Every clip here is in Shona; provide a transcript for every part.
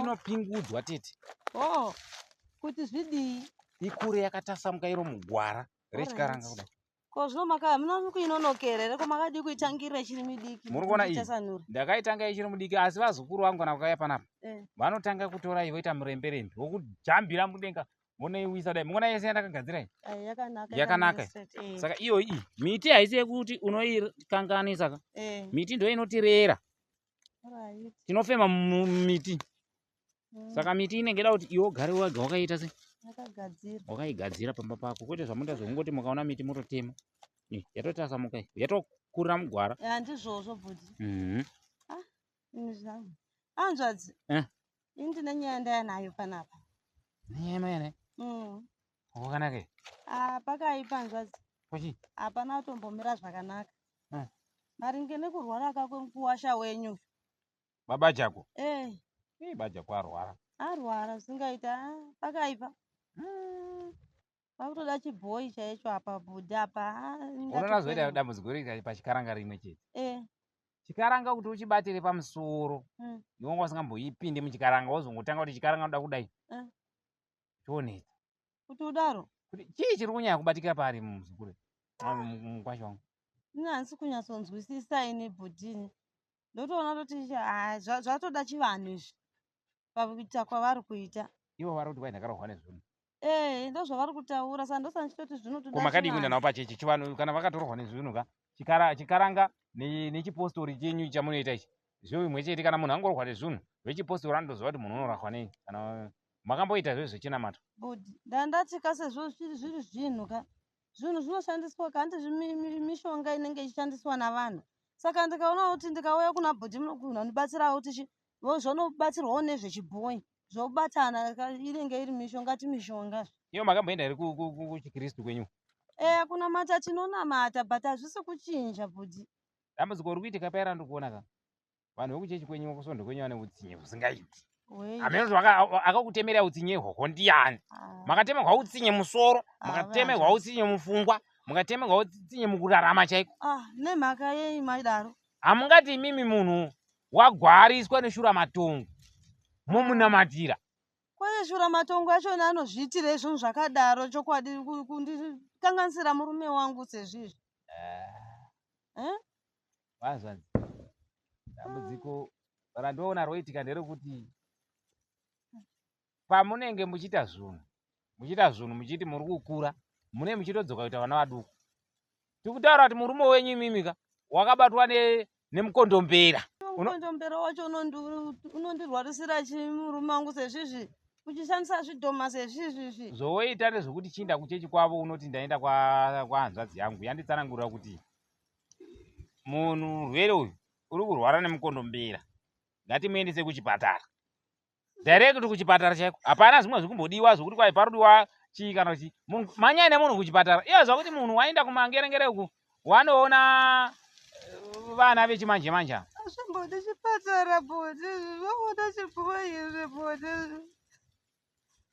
inopingudzwa tete. Oh, kuti zvidii? Ikure yakatasamuka iro mugwara rechikaranga kudai. Kozvo maka munono kuinonokera ere komakadi kuitangirira chiri midiki. Muri kuona iyi ndakaitanga ichiri mudiki asi vazukuru vangu kana vakauya panapa vanotanga kutora voita muremberembe wokujambira mudenga vonoiwisa dai. Muona yese yandakagadzira iyi yakanaka. Saka iyo iyi miti haisi yekuti unoikanganisa ka. Miti ndio inotirera. Tinofema mumiti. Saka miti inenge ida kuti iwe ugare wega wakaita se wakaigadzira pamba pako kwete zvamunoita zvekungoti mukaona miti mutotema. Yatotasamuka iyi yatokurira mugwara. Handizvozvo bvudzi. Anzvadzi ini ndine nyaya ndayanayo panapa. Nyaya yanayo wakanaka iyi. Pakaipa nzvadzi. Kochi hapana kutombomira zvakanaka maringe nekurwara kwekuwasha wenyu. Baba chako baba chako arwara zvingaita pakaipa. Pakutoda chibhoyi chaicho apa bhudhi apa. Unoona zoita dambudziko riri pachikaranga rimwe chete. Chikaranga kuti uchibatire pamusoro iwe wasingamboipinde muchikaranga wozongotanga kuti chikaranga unoda kudai chionesa kuti udaro kuti chii chiri kunyanya kubatikira pari muzukuru mukwasha wangu. Ini handisi kunyatsonzwisisa ini bhudhini. Ndotoona toti zvatoda chivanhu izvi pakuita kwavari kuita. Ivo vari kuti vainhakarohwa nezvinhu. Ndozvavari kutaura saka ndosa ndichitoti zvinotoda. Komakadi kuenda navo pachechi chivanhu kana vakatorohwa nezvinhu ka chikaranga nechipostori chenyu chamunoita ichi zvo imwe chete. Kana munhu angorohwa nezvinhu vechipostori anotoziva kuti munhu unorahwa nei. Kana makamboita zvo zvechinamato bhudhi ndandati kasezvo zviri zvinhu ka zvinhu zvinoshandiswa kandi mishonga inenge ichishandiswa navanhu. Saka ndikaona kuti ndikauya kuna bhudhi munodibatsirawo kuti zvonobatsirwawo nezvechibhoyi zvobatana inenge iri mishonga timishonga. Iyo makamboenda iri kuchikristu kwenyu? Kunamata tinonamata but hazvisi kuchinja bhudhi. Dambudziko riri kuitika paira ndikuona ka vanhu vekuchechi kwenyu kusvondo kwenyu vane utsinye husingaiti. Hamene kuti akakutemerai utsinye ihwohwo ndiani? Makatemerwa utsinye musoro, mukatemerwa utsinye mupfungwa, mukatemerwa utsinye mukurarama chaiko. Nemhaka yei maidaro? Hamungati imimi munhu wagwariswa neshuramatongo momunamatira. Kwai shuramatongo achona anozviitira zvinhu zvakadaro chokwadi kundikanganisira murume wangu sezvizvi. Vazvanzi dambudziko randoona roitika nderekuti pamunenge muchiita zvinhu muchiti muri kukura mune muchitodzoka kuita vana vaduku. Tikutaura kuti murume wenyu imimika wakabatwa nemukondombera. Mukondombera wacho unondirwarisira murume wangu sezvizvi uchishandisa zvidhoma sezvizvi. Zvoita nezvekuti chiinda kuchechi kwavo unoti ndaenda kwahanzvadzi yangu yanditsanangurira kuti munhu murwere uyu uri kurwara nemukondombera ngatimuendese kuchipatara direct kuchipatara chaiko. Hapana zvimwe zvikumbodiwa zvokuti kwai parudiwa chii kana chii. Manyaya nemunhu kuchipatara iyo zvakuti munhu waenda kumangerengere uku wanoona vana vechimanje manje. Azvimbodi chipatara bhudhi zvoda chibhoyi izvi bhudhi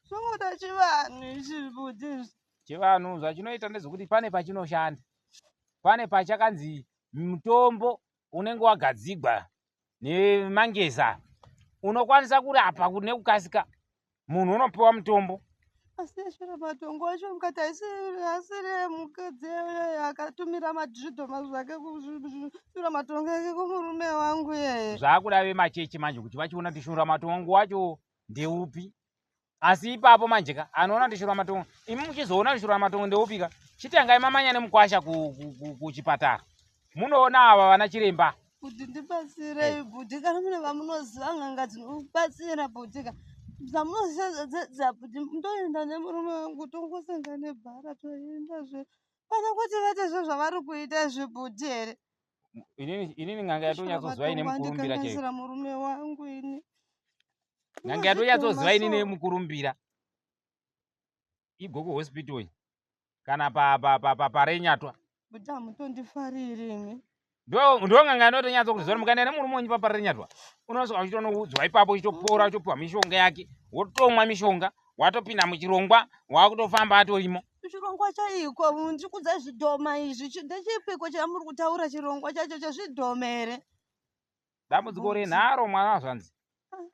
zvoda chivanhu izvi bhudhi. Chivanhu zvachinoita ndezvekuti pane pachinoshanda, pane pachakanzi mutombo unenge wagadzigwa nemangeza unokwanisa kurapa nekukasika. Munhu unopiwa mutombo. Asi shuramatongo wacho mukati asiri mukadzi akatumira madhidhoma zvake shuramatongo yake kumurume wangu yeye. Zvakuda vemachechi manje kuti vachiona kuti shuramatongo wacho ndeupi. Asi ipapo manje ka anoona kuti shuramatongo imi muchizoona kuti shuramatongo ndeupi ka chitengai mamanya nemukwasha kuchipatara. Munoona ava vana chiremba. Bhudhi ndibatsirei bhudhi kana mune vamunoziva n'anga dzinobatsira bhudhi ka zvamunoziva bhudhi ndoenda nemurume wangu tongosanga nebhara toendazve pana kuti vate zvavari kuita zvibhudhi here. Inini n'anga yatonyatsoziva ine mukurumbira chaiko. Murume wangu ini n'anga yatonyatsoziva ine nemukurumbira igoko hospital kana parenyatwa. Bhudhi hamutondifariri imi. Ndo nganga inotonyatsokuziva mukaenda nemurume wenyu parenyatwa unosvika uchitonodzwa ipapo uchitopora uchipiwa mishonga yake wotomwa mishonga watopinda muchirongwa wakutofamba atorimo. Chirongwa chaiko ndikudza zvidhoma izvi ndechipiko chamuri kutaura chirongwa chacho chezvidhoma here? Dambudziko renharo mwana wazvanzi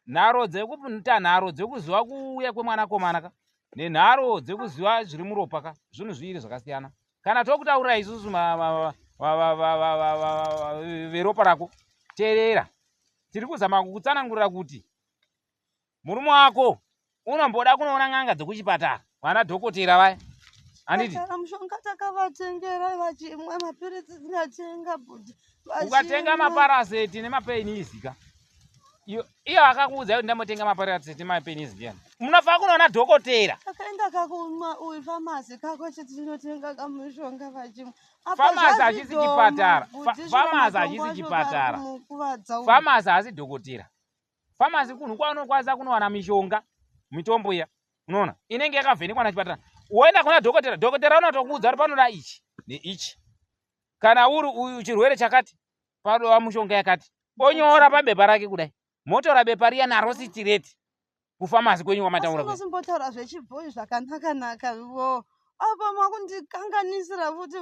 nharo dzekuita nharo dzekuziva kuuya kwemwanakomana ka nenharo dzekuziva zviri muropa ka zvinhu zviviri zvakasiyana. Kana tokutaurira isusu veropa rako teerera, tiri kuzama kukutsanangurira kuti murume wako unomboda kunoona n'anga dzekuchipatara, vana dhokotera vaya. Anditi mushonga takavatengera vachimwa mapiritsi dzinatenga bhudhi. Ukatenga maparaseti nemapenisi ka iyo akakuudza kuti ndamotenga maparaseti nemapenisi ndiyani? Munofanira kunoona dhokotera. Akaenda kakumwa uyu famasi kako chiti chinotenga kamushonga vachimwa. Famasi hachisi chipatara. Famasi hachisi chipatara. Famasi hasi dhokotera. Famasi kunhu kwaunokwanisa kunowana mishonga, mitombo iya. Unoona? Inenge yakavhenekwa nachipatara. Woenda kuna dhokotera, dhokotera unotokuudza kuti panoda ichi neichi. Kana uri chirwere chakati, padova mushonga yakati. Onyora pabepa rake kudai. Motora bepa riya naro sitireti. Kufamasi kwenyu kwamataura kwenyu. Usimbotaura zvechibhoyi zvakanaka iwo. Apa makundikanganisira futi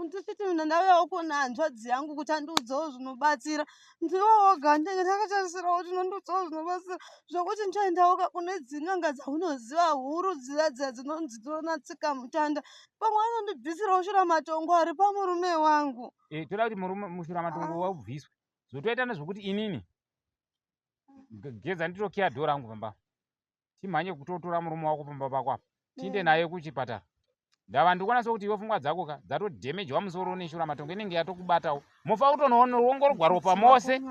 ndisiti ndauyawo kuona hanzvadzi yangu kuti andiudzawo zvinobatsira. Ndiwo woga ndakatarisirawo kuti unondiudzawo zvinobatsira zvokuti ndichaendawo kune dzin'anga dzaunoziva huru dziya dzinonzi dzinonatsika mutanda. Pamwe anondibvisirawo shuramatongo ari pamurume wangu. Toda kuti mushuramatongo waubviswe. Zotoita nezvokuti inini geza nditokiya dhoo rangu pamba. Timhanye kutotora murume wako pamba pako apa. Tiende naye kuchipatara. Ndava ndikuona sokuti iwe pfungwa dzako ka dzatodhemejwa musoro neshuramatongo inenge yatokubatawo. Mofa kutonoongororwa ropa mose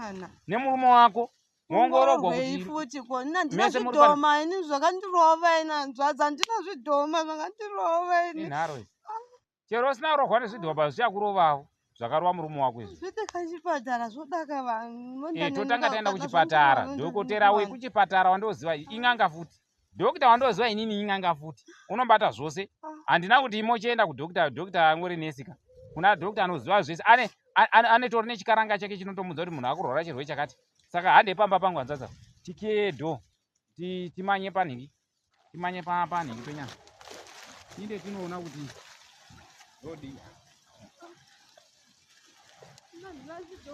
nemurume wako. Muongororwa kuti futi kona ndina zvidhoma ini zvakandirova ina hanzvadzi handina zvidhoma zvakandirova ini. Inharo idzi. Chero usina rohwa nezvidhoma zvichakurovawo. Zvakarova murume wako izvi. Zvite kachipatara zvodaka vanhu. Totanga taenda kuchipatara. Dhokotera wekuchipatara wandoziva ing'anga futi. Dhokita wandoziva inini ing'anga futi. Unobata zvose. Handina kuti imochienda kudhokita, dhokita angori nesika. Kuna dhokita anoziva zvese. Anetori nechikaranga chake chinotomudza kuti munhu akurwara chirwere chakati. Saka hande pamba pangu hanzvadza. Tikiye dhoo. Timanye panhingi. Timanye panhingi penyama. Tinde tinoona kuti dodi.